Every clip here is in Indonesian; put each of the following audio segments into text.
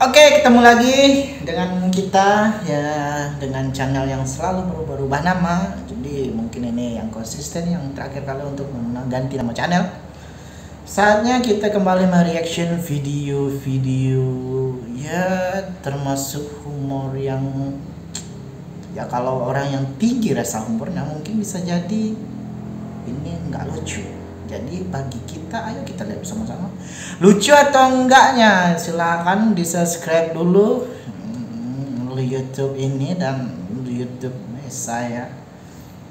Oke, ketemu lagi dengan kita ya, dengan channel yang selalu berubah-ubah nama. Jadi mungkin ini yang konsisten, yang terakhir kali untuk mengganti nama channel. Saatnya kita kembali mereaction video-video ya, termasuk humor yang ya, kalau orang yang tinggi rasa humornya mungkin bisa jadi ini nggak lucu. Jadi bagi kita, ayo kita lihat bersama-sama lucu atau enggaknya. Silahkan di subscribe dulu YouTube ini dan YouTube saya.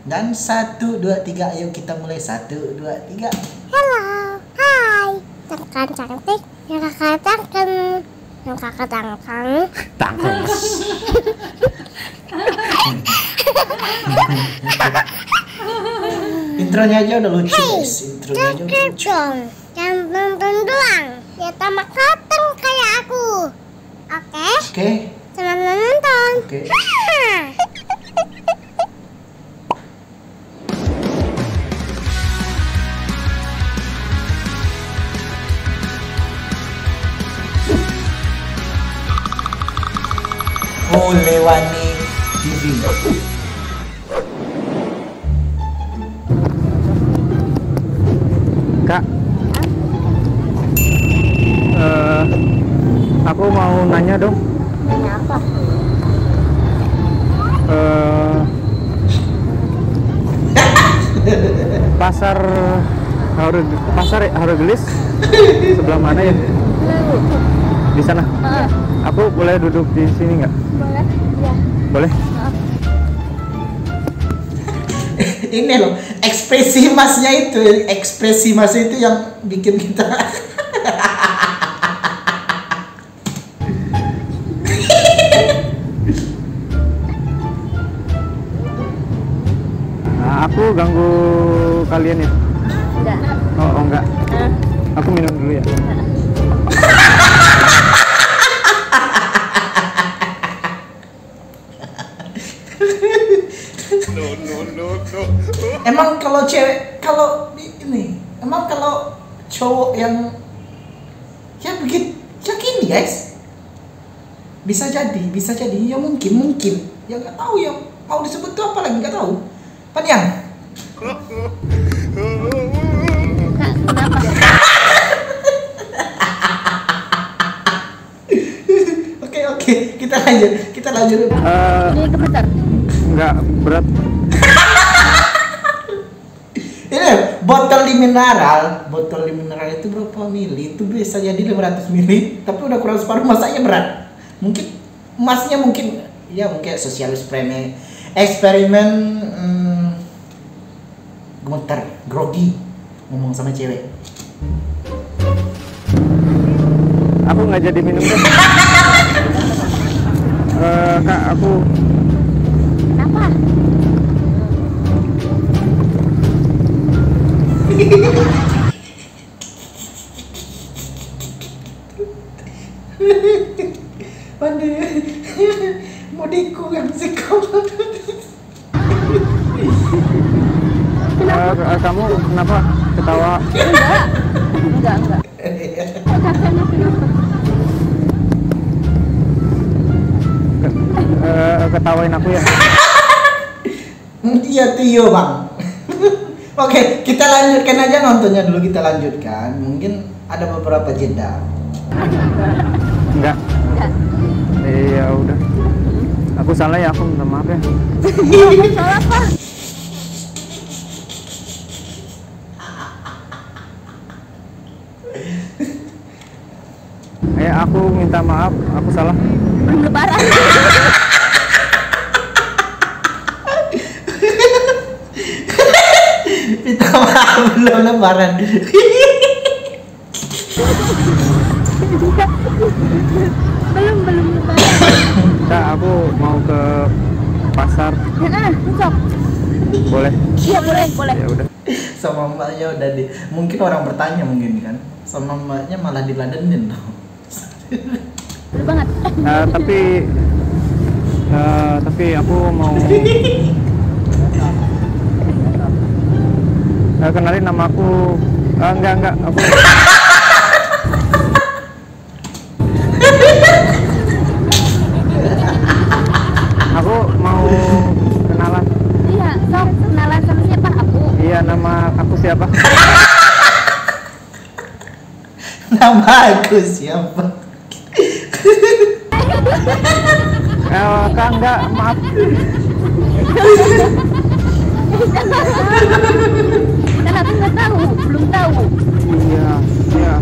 Dan 1, 2, 3, ayo kita mulai. 1, 2, 3. Halo, hai. Kakak cantik, yang kakak tangkeng, yang kakak tangkeng. Intronya aja udah lucu, guys. Intronya aja udah lucu. Jangan nonton doang. Ya tamak mateng kayak aku. Oke? Oke. Selamat menonton. Oke. Lewani TV. Kak, aku mau nanya dong. Nanya apa? Pasar Harogelis sebelah mana ya? Di sana. Aku boleh duduk di sini nggak? Boleh? Ya. Boleh? Ini loh, ekspresi masnya itu yang bikin kita Nah, aku ganggu kalian ya? Enggak. Oh enggak. Aku minum dulu ya. No. Emang kalau cewek, emang kalau cowok yang ya begitu, ya gini guys, bisa jadi ya, mungkin ya, nggak tahu ya, mau disebut tuh apa lagi nggak tahu. Panjang. Kenapa? Oke, kita lanjut. Ini kebetar. Enggak berat. Ini botol di mineral itu berapa mili? Itu bisa jadi 500 mili, tapi udah kurang separuh, masanya berat. Mungkin emasnya mungkin sosial eksperimen gemeter, grogi ngomong sama cewek. Aku nggak jadi minum deh. Kak, aku Kenapa? Pandai mau yang psikolog. kamu kenapa ketawa? Enggak. Ketawain aku ya? Iya tuh bang. Oke, kita lanjutkan aja nontonnya dulu, mungkin ada beberapa jeda. Enggak. Ya udah. Aku salah ya, aku minta maaf ya. Salah apa? Aku minta maaf, aku salah. Belum lebaran. Minta maaf belum lebaran. Belum lebaran. Kak, aku mau ke pasar. Besok. Boleh? Iya, boleh. Ya udah. Sama mbaknya udah mungkin orang bertanya mungkin kan, sama mbaknya malah diladenin dong. Bener banget. Tapi aku mau kenalin nama aku. Enggak aku Aku siapa? Kak, enggak, maaf. Kan aku nggak tahu, belum tahu. Iya, iya.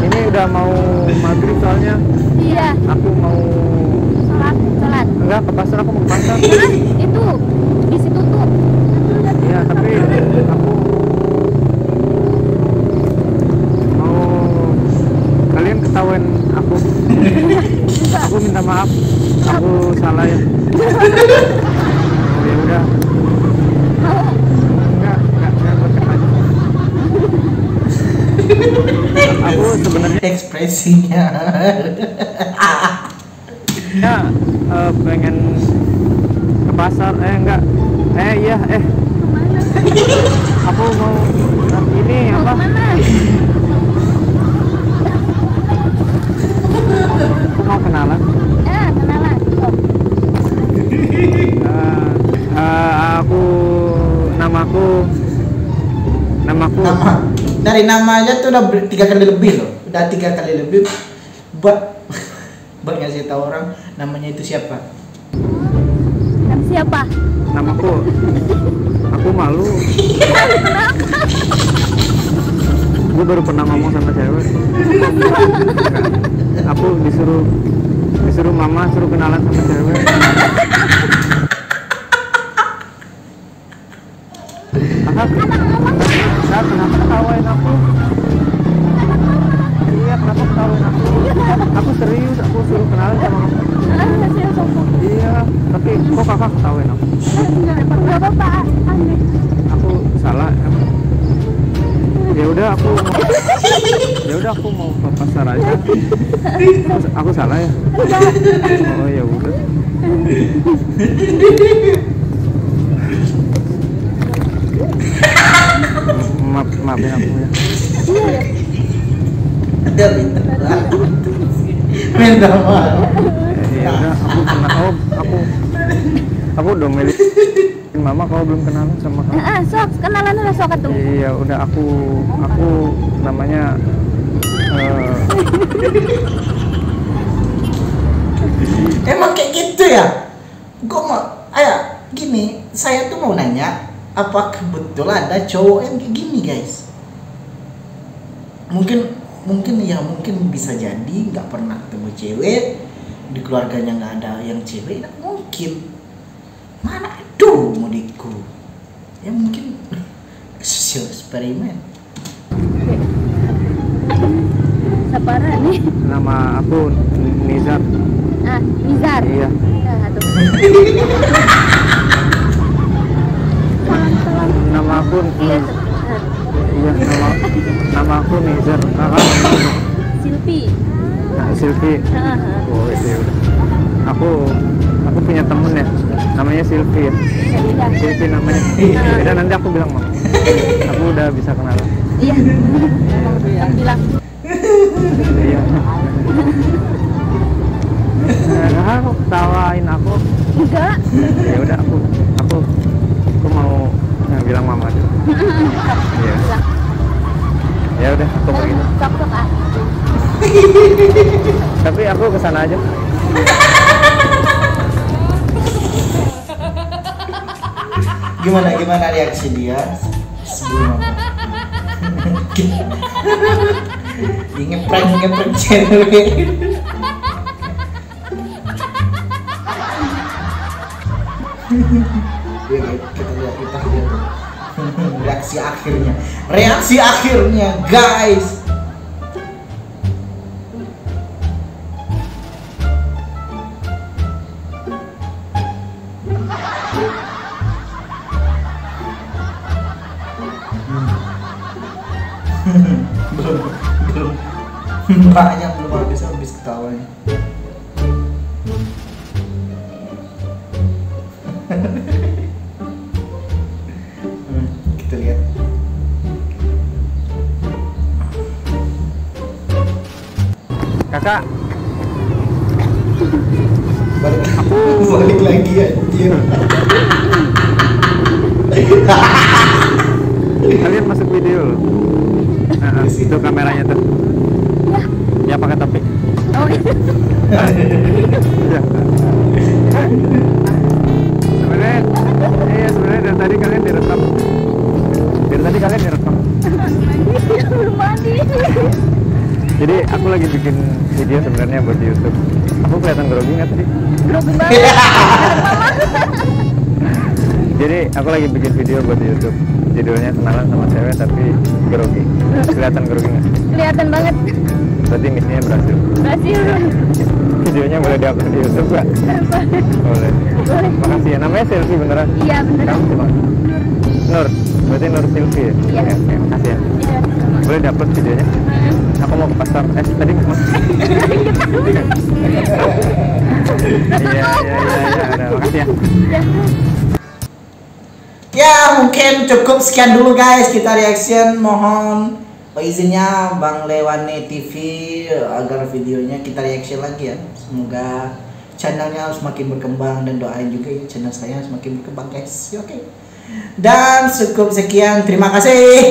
Ini udah mau maghrib soalnya. Iya, Aku mau sholat. enggak ke pasar, aku mau ke pasar. Hah? Itu di situ tuh. Iya, tapi aku mau kalian ketahuan aku. Aku minta maaf. Aku salah ya. Oh, ya udah. Enggak berkenan. Aku sebenarnya Ekspresinya. pengen ke pasar. Enggak. Iya, Kemana? aku mau ini Mau apa? kemana? Aku mau kenalan. Kenalan. Oh, Aku namaku Nama dari nama aja tuh udah 3 kali lebih loh. Udah 3 kali lebih buat ngasih tahu orang namanya itu siapa. dan siapa? namaku aku malu. Gue baru pernah ngomong sama cewek. Aku disuruh mama suruh kenalan sama cewek. Kenapa ketawain aku? Iya, kenapa ketawain aku? Aku serius, aku suruh kenalan sama kamu. Iya, tapi kok kakak ketawain aku? Nggak apa-apa, aneh. Aku salah emang. Ya udah aku mau ke pasar aja. Aku salah ya? Oh ya udah. Maafin aku ya. Ada minta maaf. Ya udah, aku udah milih mama kalau belum kenalan sama kamu. Sok, kenalan udah sok tuh. Iya, udah aku namanya Emang kayak gitu ya? Gue mau, gini, saya tuh mau nanya, apa betul ada cowok yang kayak gini guys? Mungkin bisa jadi nggak pernah ketemu cewek, di keluarganya nggak ada yang cewek, nah, mungkin mana tuh mudiku, ya mungkin social eksperimen. Sapara nih. nama aku Nizar. Nizar. Iya. Tuh. Nama aku Iya, Iya, nama aku Nizar. Kakak Silpi. Silvi. Oh iya udah. Aku punya temen ya, namanya Silvi ya. Silvi namanya. Udah nanti aku bilang mama. Aku udah bisa kenalan. Iya. Bilang. Iya. Kakak kok ketawain aku? Enggak. Ya udah aku mau bilang mama aja. Iya. Bilang. Ya udah aku pergi. Sok. Tapi aku kesana aja. Gimana reaksi dia sebelum apa? Dia ngeprank cewek. Kita lihat reaksi akhirnya guys. belum banyak, belum habis ketawanya. Kita lihat. Kakak Balik lagi anjir. Kalian masuk video loh. Itu kameranya tuh. Ya pakai topi. Oh iya. Ya. Sebenarnya dari tadi kalian direkam. Belum mandi. Jadi aku lagi bikin video sebenarnya buat di YouTube. Aku kelihatan grogi nggak tadi? Grogi banget. Jadi aku lagi bikin video buat di YouTube. Judulnya kenalan sama cewek tapi grogi. Kelihatan grogi nggak? Kelihatan banget. Berarti misinya berhasil. Berhasil. Videonya boleh diupload di YouTube nggak? Boleh. Makasih ya. Namanya Silvi beneran? Iya bener. Kamu siapa? Nur. Berarti Nur Silvi ya? Iya. Oke, makasih ya. Iya. Boleh diupload videonya? Aku mau ke pasar. Tadi mau kemana? Iya. Udah, makasih ya. Ya mungkin cukup sekian dulu guys kita reaction. Mohon izinnya Bang Lewane TV agar videonya kita reaction lagi ya. Semoga channelnya semakin berkembang dan doain juga ya channel saya semakin berkembang guys. Oke. Dan cukup sekian, terima kasih.